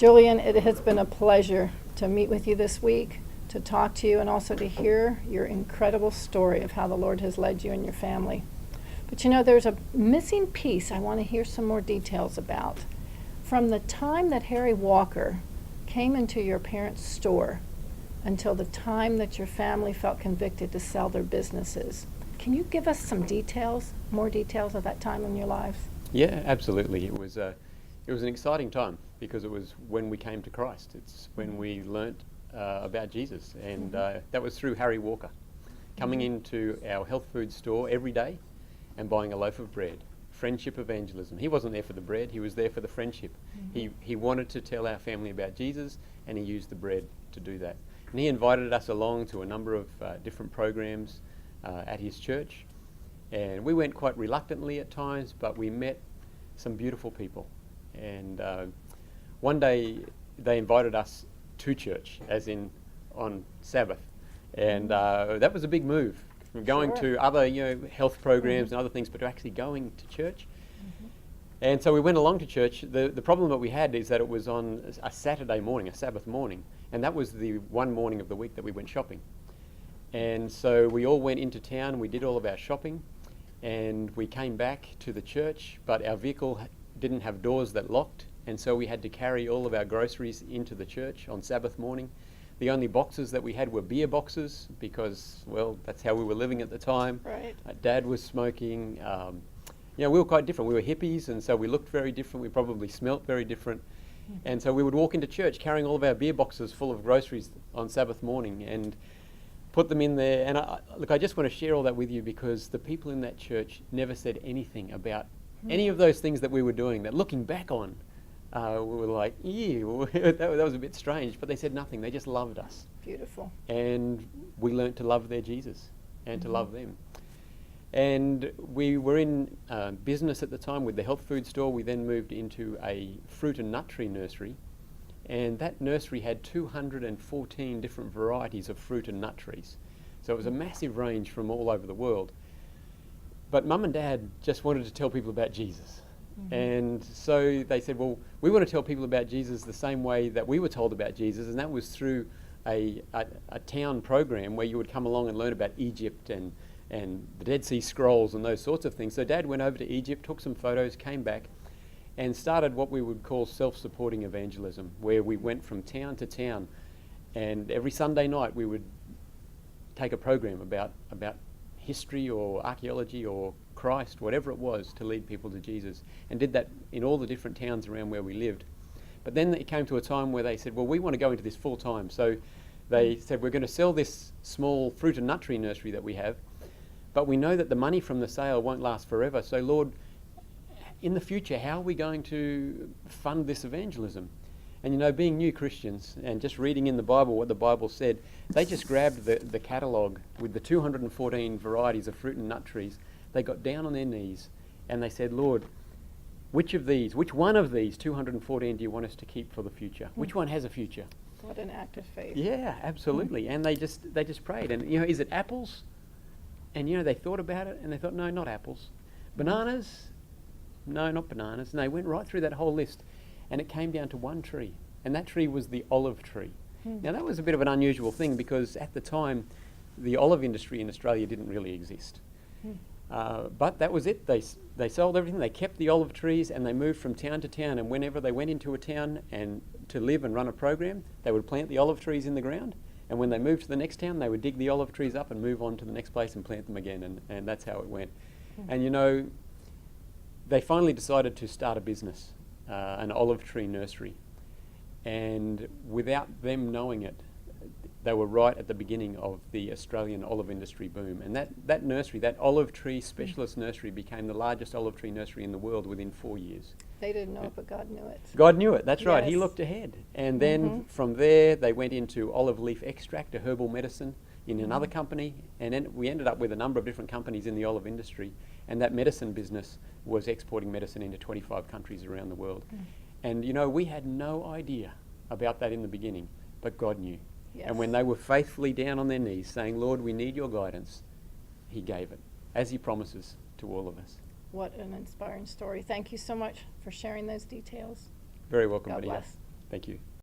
Julian, it has been a pleasure to meet with you this week, to talk to you, and also to hear your incredible story of how the Lord has led you and your family. But you know, there's a missing piece I want to hear some more details about. From the time that Harry Walker came into your parents' store until the time that your family felt convicted to sell their businesses, can you give us some details, more details of that time in your lives? Yeah, absolutely. It was an exciting time because it was when we came to Christ. It's when we learnt about Jesus, and that was through Harry Walker, coming into our health food store every day and buying a loaf of bread. Friendship evangelism. He wasn't there for the bread, he was there for the friendship. He wanted to tell our family about Jesus, and he used the bread to do that. And he invited us along to a number of different programs at his church, and we went quite reluctantly at times, but we met some beautiful people. And one day they invited us to church, as in on Sabbath, and that was a big move from going to other health programs and other things, but to actually going to church. And so we went along to church. The problem that we had is that it was on a Saturday morning, a Sabbath morning, and that was the one morning of the week that we went shopping. And so we all went into town, we did all of our shopping, and we came back to the church, but our vehicle didn't have doors that locked, and so we had to carry all of our groceries into the church on Sabbath morning. The only boxes that we had were beer boxes because, well, that's how we were living at the time. Right. Dad was smoking. We were quite different. We were hippies, and so we looked very different. We probably smelt very different. And so we would walk into church carrying all of our beer boxes full of groceries on Sabbath morning and put them in there. And I just want to share all that with you because the people in that church never said anything about any of those things that we were doing that looking back on, we were like, ew, that was a bit strange, but they said nothing. They just loved us. Beautiful. And we learnt to love their Jesus and to love them. And we were in business at the time with the health food store. We then moved into a fruit and nut tree nursery. And that nursery had 214 different varieties of fruit and nut trees. So it was a massive range from all over the world. But Mum and Dad just wanted to tell people about Jesus. And so they said, well, we want to tell people about Jesus the same way that we were told about Jesus, and that was through a town program where you would come along and learn about Egypt and the Dead Sea Scrolls and those sorts of things. So Dad went over to Egypt, took some photos, came back, and started what we would call self-supporting evangelism, where we went from town to town, and every Sunday night we would take a program about history or archaeology or Christ, whatever it was, to lead people to Jesus, and did that in all the different towns around where we lived. But then it came to a time where they said, well, we want to go into this full time. So they said, we're going to sell this small fruit and nut tree nursery that we have, but we know that the money from the sale won't last forever. So Lord, in the future, how are we going to fund this evangelism? And being new Christians and just reading in the Bible what the Bible said, they just grabbed the catalogue with the 214 varieties of fruit and nut trees. They got down on their knees and they said, Lord, which one of these 214 do you want us to keep for the future? Which one has a future? What an act of faith. Yeah, absolutely. And they just prayed. And is it apples? And they thought about it and they thought, no, not apples. Bananas? No, not bananas. And they went right through that whole list. And it came down to one tree, and that tree was the olive tree. Now that was a bit of an unusual thing because at the time the olive industry in Australia didn't really exist. But that was it. They sold everything, they kept the olive trees, and they moved from town to town, and whenever they went into a town and to live and run a program, they would plant the olive trees in the ground, and when they moved to the next town they would dig the olive trees up and move on to the next place and plant them again, and that's how it went. And they finally decided to start a business, an olive tree nursery, and without them knowing it, they were right at the beginning of the Australian olive industry boom. And that nursery, that olive tree specialist nursery, became the largest olive tree nursery in the world within 4 years. They didn't know it, but God knew it. God knew it, that's right. He Yes. looked ahead. And then from there, they went into olive leaf extract, a herbal medicine, in another company. And then we ended up with a number of different companies in the olive industry. And that medicine business was exporting medicine into 25 countries around the world. And we had no idea about that in the beginning, but God knew. Yes. And when they were faithfully down on their knees saying, Lord, we need your guidance, he gave it, as he promises to all of us. What an inspiring story. Thank you so much for sharing those details. Very welcome, God Bonita. bless. Thank you.